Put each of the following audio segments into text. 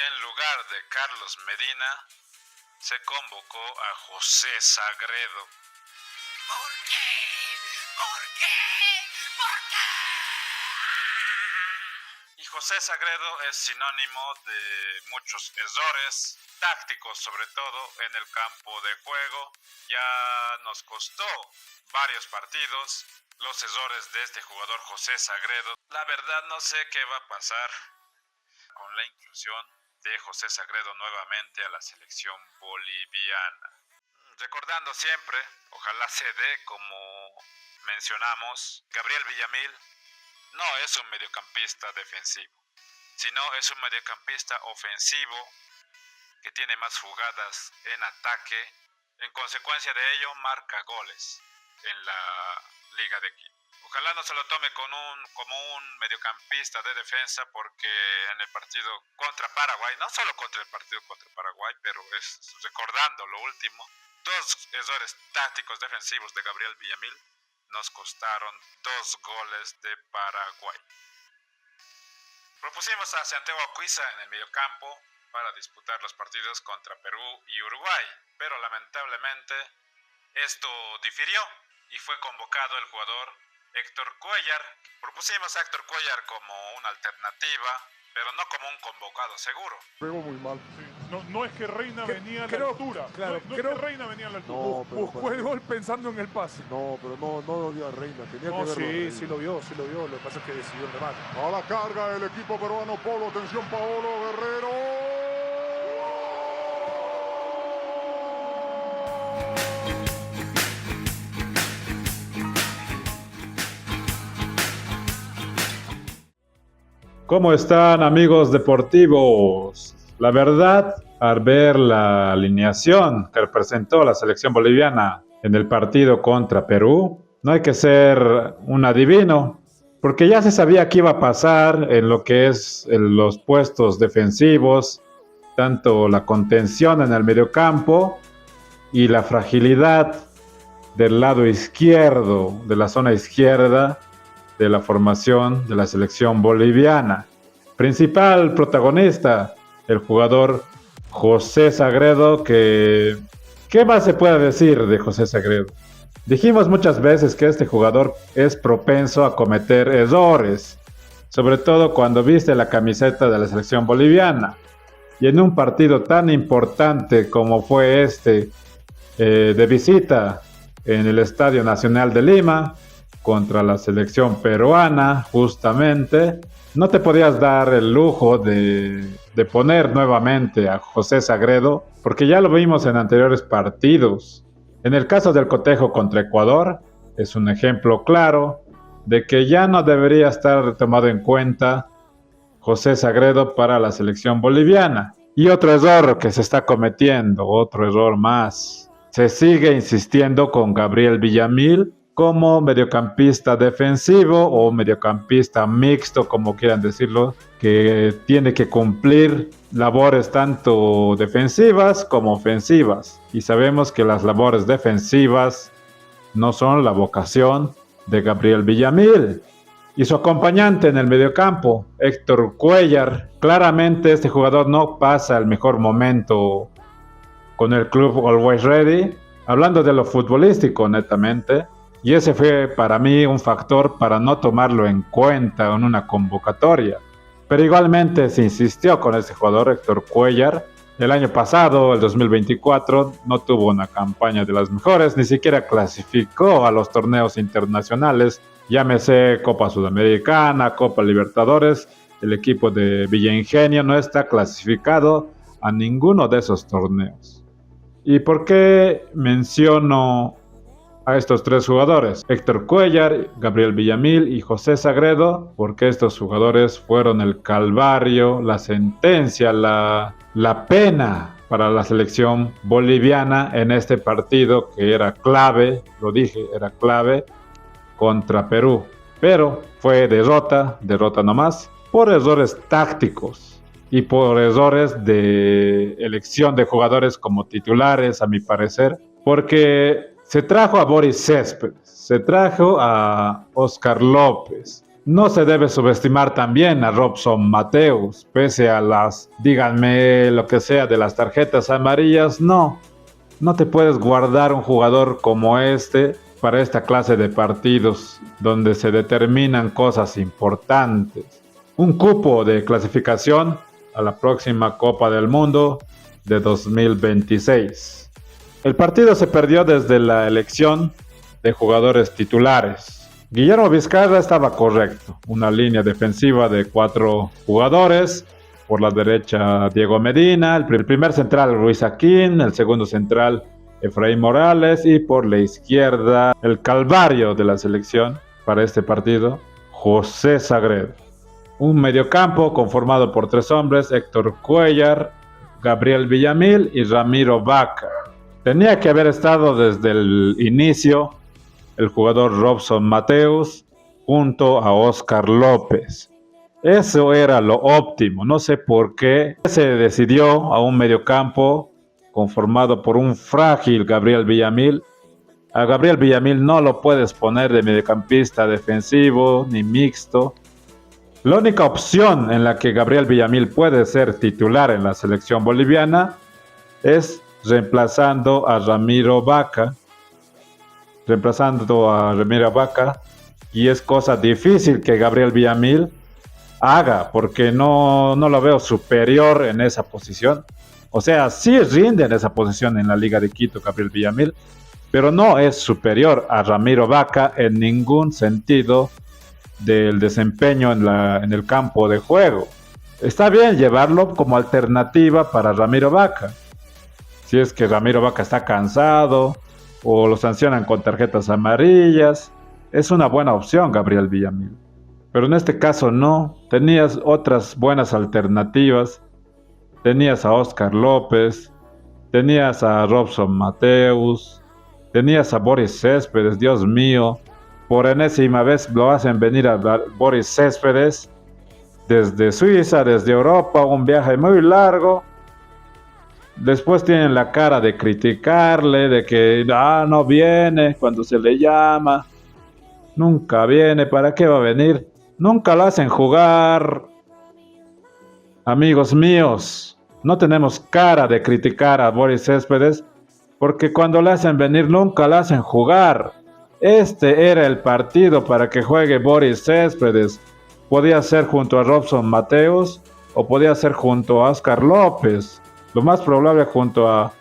En lugar de Carlos Medina, se convocó a José Sagredo. ¿Por qué? ¿Por qué? ¿Por qué? Y José Sagredo es sinónimo de muchos errores tácticos, sobre todo en el campo de juego. Ya nos costó varios partidos los errores de este jugador José Sagredo. La verdad no sé qué va a pasar con la inclusión de José Sagredo nuevamente a la selección boliviana. Recordando siempre, ojalá se dé, como mencionamos, Gabriel Villamil no es un mediocampista defensivo, sino es un mediocampista ofensivo que tiene más jugadas en ataque. En consecuencia de ello, marca goles en la Liga de Quito. Ojalá no se lo tome como un mediocampista de defensa, porque en el partido contra Paraguay, no solo contra el partido contra Paraguay, pero es recordando lo último, 2 errores tácticos defensivos de Gabriel Villamil nos costaron 2 goles de Paraguay. Propusimos a Santiago Cuisa en el mediocampo para disputar los partidos contra Perú y Uruguay, pero lamentablemente esto difirió y fue convocado el jugador Héctor Cuellar. Propusimos a Héctor Cuellar como una alternativa, pero no como un convocado seguro. Pegó muy mal. Sí. No es que Reina venía a la altura. Claro, no es que Reina venía a la altura. No, pero Buscó el gol pensando en el pase. No, pero no lo dio a Reina. Tenía que verlo. Sí lo vio. Lo que pasa es que decidió el remate. A la carga el equipo peruano. Polo, atención, Paolo Guerrero. ¿Cómo están, amigos deportivos? La verdad, al ver la alineación que representó la selección boliviana en el partido contra Perú, no hay que ser un adivino, porque ya se sabía qué iba a pasar en lo que es en los puestos defensivos, tanto la contención en el mediocampo y la fragilidad del lado izquierdo, de la zona izquierda de la formación de la selección boliviana. Principal protagonista, el jugador José Sagredo, que ¿qué más se puede decir de José Sagredo? Dijimos muchas veces que este jugador es propenso a cometer errores, sobre todo cuando viste la camiseta de la selección boliviana. Y en un partido tan importante como fue este, de visita en el Estadio Nacional de Lima, contra la selección peruana, justamente, no te podías dar el lujo de poner nuevamente a José Sagredo, porque ya lo vimos en anteriores partidos. En el caso del cotejo contra Ecuador, es un ejemplo claro de que ya no debería estar tomado en cuenta José Sagredo para la selección boliviana. Y otro error que se está cometiendo, otro error más. Se sigue insistiendo con Gabriel Villamil como mediocampista defensivo o mediocampista mixto, como quieran decirlo, que tiene que cumplir labores tanto defensivas como ofensivas. Y sabemos que las labores defensivas no son la vocación de Gabriel Villamil. Y su acompañante en el mediocampo, Héctor Cuellar, claramente este jugador no pasa el mejor momento con el club Always Ready, hablando de lo futbolístico netamente. Y ese fue para mí un factor para no tomarlo en cuenta en una convocatoria. Pero igualmente se insistió con este jugador, Héctor Cuellar. El año pasado, el 2024, no tuvo una campaña de las mejores, ni siquiera clasificó a los torneos internacionales, llámese Copa Sudamericana, Copa Libertadores. El equipo de Villa Ingenio no está clasificado a ninguno de esos torneos. ¿Y por qué menciono a estos 3 jugadores? Héctor Cuellar, Gabriel Villamil y José Sagredo, porque estos jugadores fueron el calvario, la sentencia, la pena para la selección boliviana en este partido que era clave, lo dije, era clave contra Perú. Pero fue derrota nomás, por errores tácticos y por errores de elección de jugadores como titulares, a mi parecer, porque se trajo a Boris Céspedes, se trajo a Oscar López, No se debe subestimar también a Robson Mateus, pese a las, díganme lo que sea, de las tarjetas amarillas, no te puedes guardar un jugador como este para esta clase de partidos donde se determinan cosas importantes. Un cupo de clasificación a la próxima Copa del Mundo de 2026. El partido se perdió desde la elección de jugadores titulares. Guillermo Vizcarra estaba correcto. Una línea defensiva de 4 jugadores. Por la derecha Diego Medina, el primer central Ruiz Aquín, el segundo central Efraín Morales y por la izquierda el calvario de la selección para este partido, José Sagredo. Un mediocampo conformado por 3 hombres, Héctor Cuellar, Gabriel Villamil y Ramiro Vaca. Tenía que haber estado desde el inicio el jugador Robson Mateus junto a Oscar López. Eso era lo óptimo. No sé por qué se decidió a un mediocampo conformado por un frágil Gabriel Villamil. A Gabriel Villamil no lo puedes poner de mediocampista defensivo ni mixto. La única opción en la que Gabriel Villamil puede ser titular en la selección boliviana es reemplazando a Ramiro Vaca. Y es cosa difícil que Gabriel Villamil haga, porque no lo veo superior en esa posición. O sea, sí rinde en esa posición en la Liga de Quito Gabriel Villamil, pero no es superior a Ramiro Vaca en ningún sentido del desempeño en el campo de juego. Está bien llevarlo como alternativa para Ramiro Vaca. Si es que Ramiro Vaca está cansado o lo sancionan con tarjetas amarillas, es una buena opción Gabriel Villamil. Pero en este caso no, tenías otras buenas alternativas. Tenías a Oscar López, tenías a Robson Mateus, tenías a Boris Céspedes, Dios mío. Por enésima vez lo hacen venir a Boris Céspedes desde Suiza, desde Europa, un viaje muy largo. Después tienen la cara de criticarle, de que no viene cuando se le llama. Nunca viene, ¿para qué va a venir? Nunca lo hacen jugar. Amigos míos, no tenemos cara de criticar a Boris Céspedes, porque cuando le hacen venir nunca lo hacen jugar. Este era el partido para que juegue Boris Céspedes. Podía ser junto a Robson Mateus o podía ser junto a Oscar López. Lo más probable junto a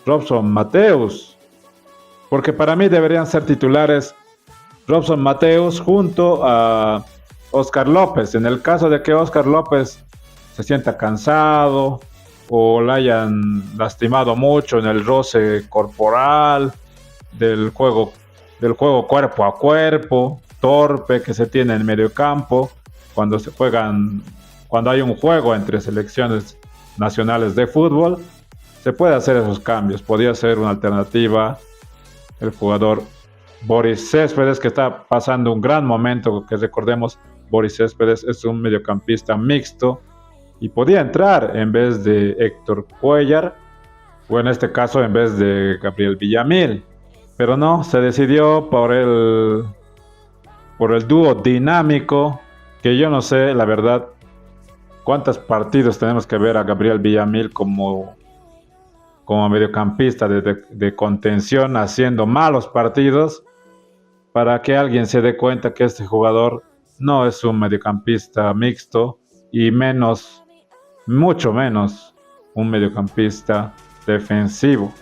Robson Mateus, porque para mí deberían ser titulares Robson Mateus junto a Oscar López. En el caso de que Oscar López se sienta cansado o le hayan lastimado mucho en el roce corporal del juego cuerpo a cuerpo, torpe que se tiene en medio campo cuando hay un juego entre selecciones nacionales de fútbol, se puede hacer esos cambios. Podría ser una alternativa el jugador Boris Céspedes, que está pasando un gran momento, que recordemos, Boris Céspedes es un mediocampista mixto y podía entrar en vez de Héctor Cuellar o en este caso en vez de Gabriel Villamil, pero no, se decidió por el dúo dinámico, que yo no sé la verdad ¿cuántos partidos tenemos que ver a Gabriel Villamil como mediocampista de contención haciendo malos partidos para que alguien se dé cuenta que este jugador no es un mediocampista mixto y mucho menos un mediocampista defensivo?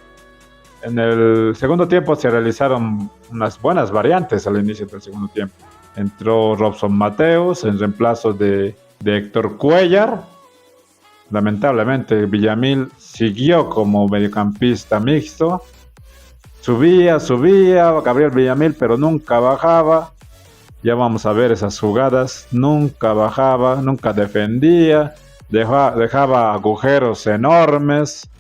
En el segundo tiempo se realizaron unas buenas variantes al inicio del segundo tiempo. Entró Robson Mateus en reemplazo de Héctor Cuellar. Lamentablemente Villamil siguió como mediocampista mixto. Subía Gabriel Villamil, pero nunca bajaba. Ya vamos a ver esas jugadas. Nunca bajaba, nunca defendía. Dejaba agujeros enormes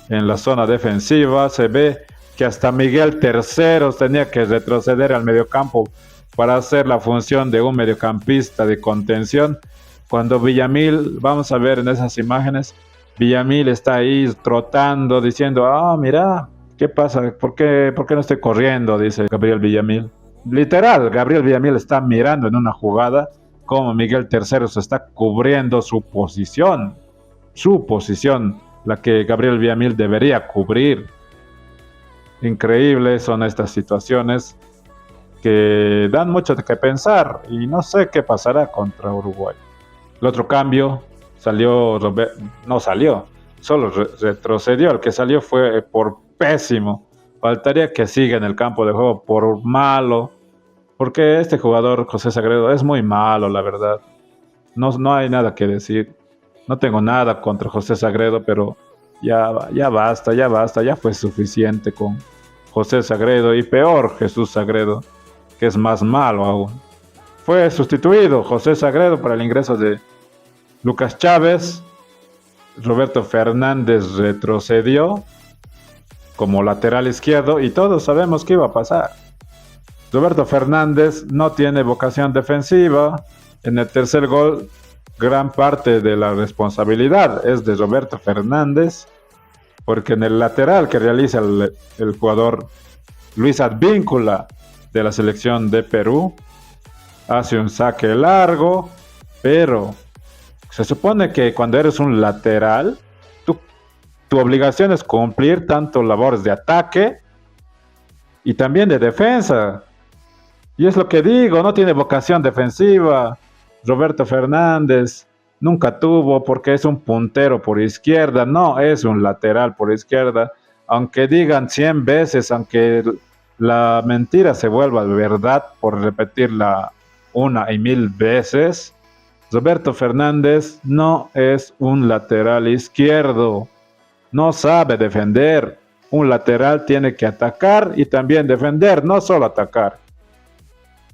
en la zona defensiva. Se ve que hasta Miguel Terceros tenía que retroceder al mediocampo para hacer la función de un mediocampista de contención. Cuando Villamil, vamos a ver en esas imágenes, Villamil está ahí trotando, diciendo, mira, ¿qué pasa? ¿Por qué no estoy corriendo? Dice Gabriel Villamil. literal, Gabriel Villamil está mirando en una jugada como Miguel Terceros está cubriendo su posición, la que Gabriel Villamil debería cubrir. Increíbles son estas situaciones que dan mucho de qué pensar y no sé qué pasará contra Uruguay. El otro cambio no salió, solo retrocedió. El que salió fue por pésimo. Faltaría que siga en el campo de juego por malo, porque este jugador, José Sagredo, es muy malo, la verdad. No hay nada que decir. No tengo nada contra José Sagredo, pero ya basta, ya fue suficiente con José Sagredo y peor Jesús Sagredo, que es más malo aún. Fue sustituido José Sagredo para el ingreso de Lucas Chávez. Roberto Fernández retrocedió como lateral izquierdo y todos sabemos qué iba a pasar. Roberto Fernández no tiene vocación defensiva. En el tercer gol, gran parte de la responsabilidad es de Roberto Fernández, porque en el lateral que realiza el jugador Luis Advíncula de la selección de Perú, hace un saque largo, pero se supone que cuando eres un lateral, tu obligación es cumplir tanto labores de ataque y también de defensa. Y es lo que digo, no tiene vocación defensiva. Roberto Fernández nunca tuvo, porque es un puntero por izquierda, no es un lateral por izquierda. Aunque digan 100 veces, aunque la mentira se vuelva verdad por repetirla una y mil veces, Roberto Fernández no es un lateral izquierdo. No sabe defender. Un lateral tiene que atacar y también defender, no solo atacar.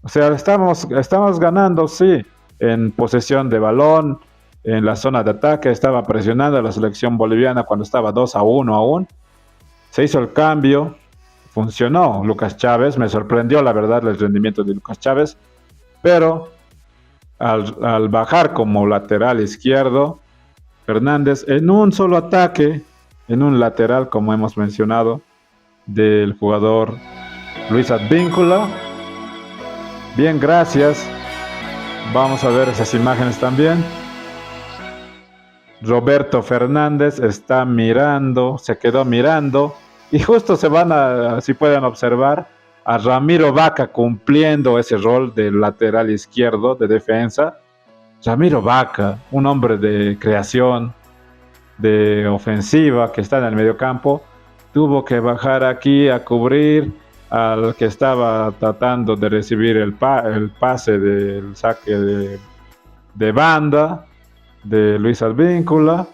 O sea, estamos ganando, sí, en posesión de balón, en la zona de ataque. Estaba presionando a la selección boliviana cuando estaba 2-1 aún. Se hizo el cambio, funcionó Lucas Chávez. Me sorprendió, la verdad, el rendimiento de Lucas Chávez. Pero al bajar como lateral izquierdo, Fernández en un solo ataque, en un lateral, como hemos mencionado, del jugador Luis Advíncula. Bien, gracias. Vamos a ver esas imágenes también. Roberto Fernández está mirando, se quedó mirando, y justo si pueden observar, a Ramiro Vaca cumpliendo ese rol de lateral izquierdo, de defensa. Ramiro Vaca, un hombre de creación, de ofensiva, que está en el mediocampo, tuvo que bajar aquí a cubrir al que estaba tratando de recibir el pase del saque de banda de Luis Advíncula.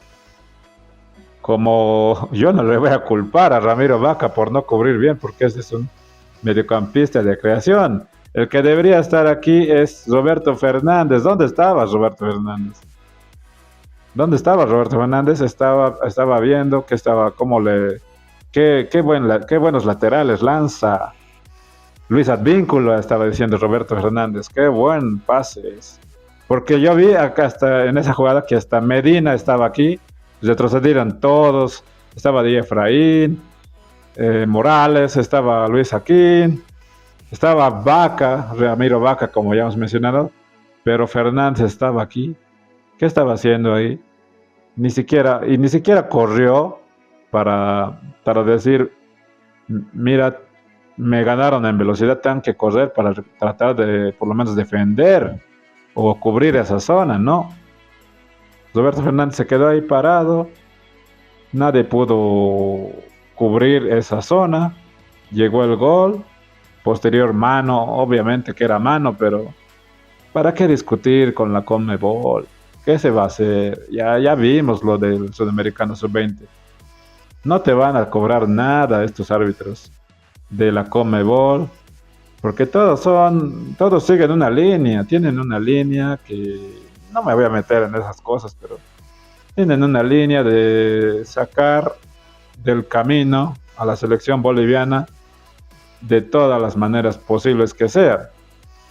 Como yo no le voy a culpar a Ramiro Vaca por no cubrir bien, porque ese es un mediocampista de creación. El que debería estar aquí es Roberto Fernández. ¿Dónde estaba Roberto Fernández? ¿Dónde estaba Roberto Fernández? Estaba viendo que estaba qué buenos laterales lanza Luis Advíncula, estaba diciendo Roberto Fernández. Qué buen pase es. Porque yo vi acá hasta en esa jugada que hasta Medina estaba aquí, retrocedieron todos, estaba Di Efraín, Morales, estaba Luis Aquín, estaba Vaca, Ramiro Vaca, como ya hemos mencionado, pero Fernández estaba aquí. ¿Qué estaba haciendo ahí? Ni siquiera corrió para decir, mira, me ganaron en velocidad, tengo que correr para tratar de por lo menos defender o cubrir esa zona, ¿no? Roberto Fernández se quedó ahí parado, nadie pudo cubrir esa zona, llegó el gol, posterior mano, obviamente que era mano, pero ¿para qué discutir con la Conmebol? ¿Qué se va a hacer? Ya vimos lo del Sudamericano Sub-20. No te van a cobrar nada estos árbitros de la Conmebol, porque todos siguen una línea, tienen una línea que no me voy a meter en esas cosas, pero tienen una línea de sacar del camino a la selección boliviana de todas las maneras posibles que sean.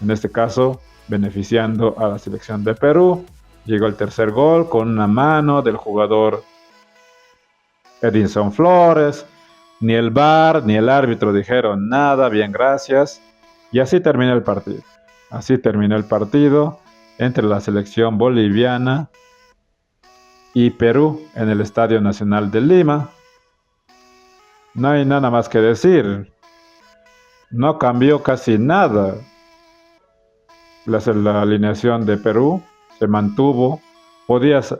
En este caso, beneficiando a la selección de Perú. Llegó el tercer gol con una mano del jugador Edinson Flores. Ni el VAR ni el árbitro dijeron nada, bien, gracias. Y así terminó el partido. Así terminó el partido entre la selección boliviana y Perú en el Estadio Nacional de Lima. No hay nada más que decir. No cambió casi nada. La alineación de Perú se mantuvo. Podías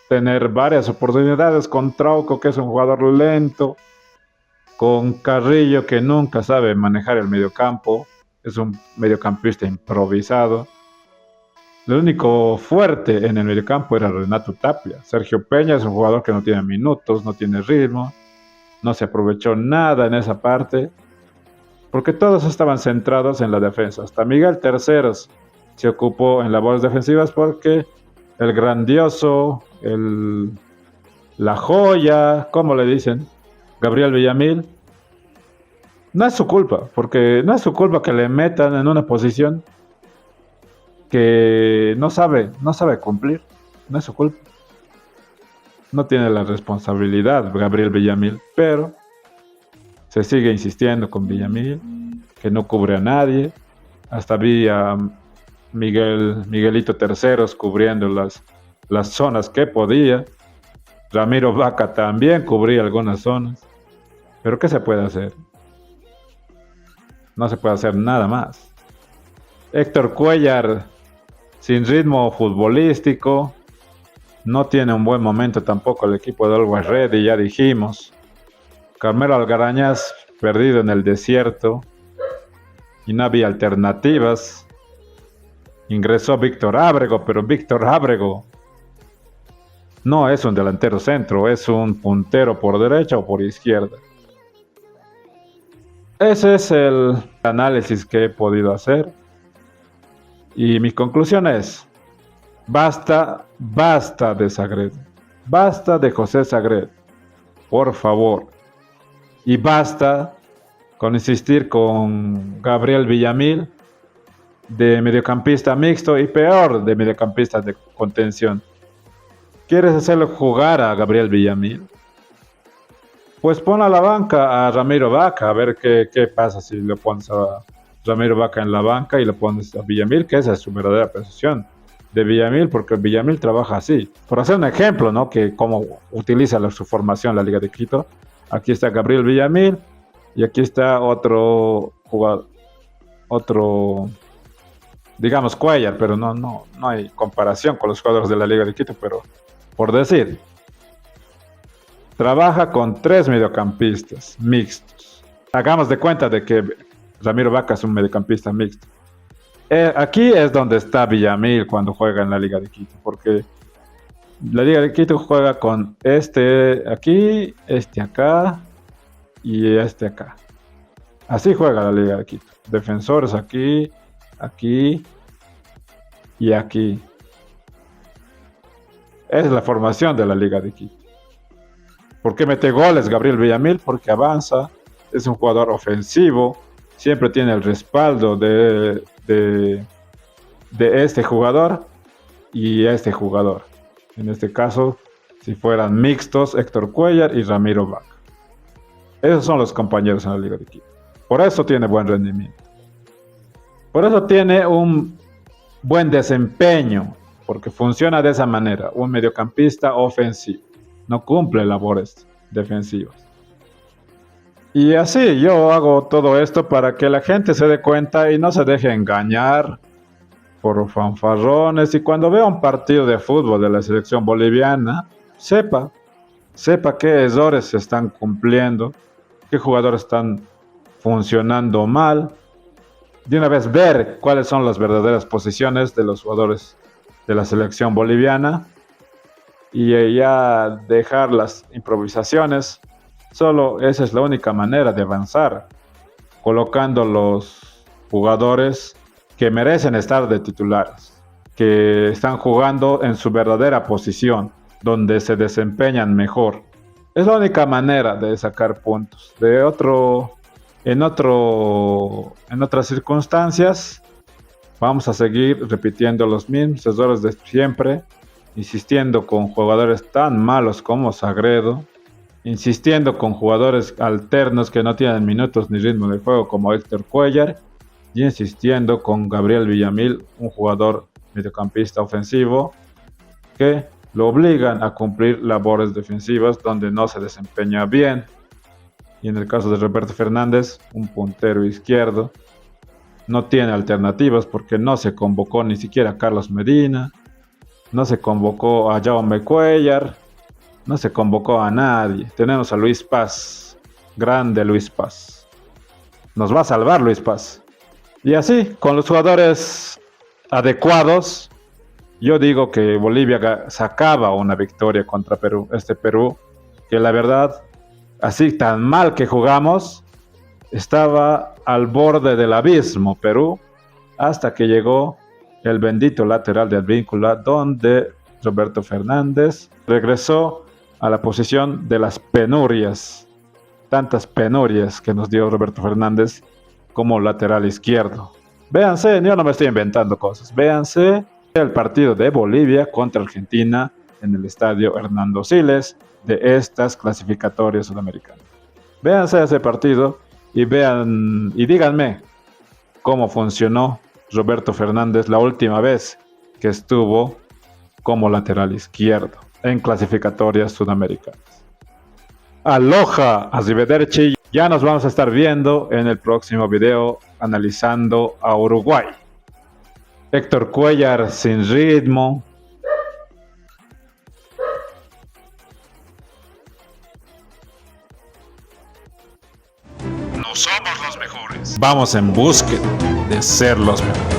tener varias oportunidades con Trauco, que es un jugador lento, con Carrillo, que nunca sabe manejar el mediocampo, es un mediocampista improvisado. Lo único fuerte en el mediocampo era Renato Tapia. Sergio Peña es un jugador que no tiene minutos, no tiene ritmo, no se aprovechó nada en esa parte, porque todos estaban centrados en la defensa. Hasta Miguel Terceros se ocupó en labores defensivas porque el grandioso, la joya, ¿cómo le dicen? Gabriel Villamil. No es su culpa, porque no es su culpa que le metan en una posición que no sabe cumplir. No es su culpa. No tiene la responsabilidad Gabriel Villamil, pero se sigue insistiendo con Villamil, que no cubre a nadie. Hasta vi a Miguelito Terceros cubriendo las zonas que podía. Ramiro Vaca también cubría algunas zonas. Pero ¿qué se puede hacer? No se puede hacer nada más. Héctor Cuellar, sin ritmo futbolístico, no tiene un buen momento tampoco el equipo de Always Ready, ya dijimos. Carmelo Algarañaz, perdido en el desierto, y no había alternativas. Ingresó Víctor Ábrego, pero Víctor Ábrego no es un delantero centro, es un puntero por derecha o por izquierda. Ese es el análisis que he podido hacer. Y mi conclusión es: basta de Sagredo. Basta de José Sagredo. Por favor. Y basta con insistir con Gabriel Villamil de mediocampista mixto y peor de mediocampista de contención. ¿Quieres hacerlo jugar a Gabriel Villamil? Pues pon a la banca a Ramiro Vaca, a ver qué pasa si le pones a Ramiro Vaca en la banca y le pones a Villamil, que esa es su verdadera posición de Villamil, porque Villamil trabaja así. Por hacer un ejemplo, ¿no? Que cómo utiliza su formación la Liga de Quito. Aquí está Gabriel Villamil y aquí está otro jugador, digamos Cuellar, pero no hay comparación con los jugadores de la Liga de Quito, pero por decir, trabaja con 3 mediocampistas mixtos. Hagamos de cuenta de que Ramiro Vaca es un mediocampista mixto. Aquí es donde está Villamil cuando juega en la Liga de Quito, porque la Liga de Quito juega con este aquí, este acá y este acá. Así juega la Liga de Quito. Defensores aquí, aquí y aquí. Es la formación de la Liga de Quito. ¿Por qué mete goles Gabriel Villamil? Porque avanza, es un jugador ofensivo, siempre tiene el respaldo de este jugador y este jugador. En este caso, si fueran mixtos, Héctor Cuellar y Ramiro Vaca. Esos son los compañeros en la Liga de Quito. Por eso tiene buen rendimiento. Por eso tiene un buen desempeño, porque funciona de esa manera, un mediocampista ofensivo. No cumple labores defensivas. Y así yo hago todo esto para que la gente se dé cuenta y no se deje engañar por fanfarrones. Y cuando vea un partido de fútbol de la selección boliviana, sepa qué errores se están cumpliendo, qué jugadores están funcionando mal. De una vez ver cuáles son las verdaderas posiciones de los jugadores de la selección boliviana y ya dejar las improvisaciones. Solo esa es la única manera de avanzar, colocando los jugadores que merecen estar de titulares, que están jugando en su verdadera posición, donde se desempeñan mejor. Es la única manera de sacar puntos. En otras circunstancias, vamos a seguir repitiendo los mismos errores de siempre, insistiendo con jugadores tan malos como Sagredo, insistiendo con jugadores alternos que no tienen minutos ni ritmo de juego como Héctor Cuellar, y insistiendo con Gabriel Villamil, un jugador mediocampista ofensivo, que lo obligan a cumplir labores defensivas donde no se desempeña bien. Y en el caso de Roberto Fernández, un puntero izquierdo, no tiene alternativas porque no se convocó ni siquiera a Carlos Medina, no se convocó a Jaume Cuellar, no se convocó a nadie. Tenemos a Luis Paz, grande Luis Paz. Nos va a salvar Luis Paz. Y así, con los jugadores adecuados, yo digo que Bolivia sacaba una victoria contra Perú. Este Perú, que la verdad, así tan mal que jugamos, estaba al borde del abismo Perú, hasta que llegó el bendito lateral de Advíncula, donde Roberto Fernández regresó a la posición de las penurias. Tantas penurias que nos dio Roberto Fernández como lateral izquierdo. Véanse, yo no me estoy inventando cosas. Véanse el partido de Bolivia contra Argentina en el estadio Hernando Siles de estas clasificatorias sudamericanas. Véanse ese partido y vean y díganme cómo funcionó Roberto Fernández la última vez que estuvo como lateral izquierdo en clasificatorias sudamericanas. Aloha, arrivederci. Ya nos vamos a estar viendo en el próximo video analizando a Uruguay. Héctor Cuellar sin ritmo. No somos los mejores. Vamos en búsqueda de ser los mejores.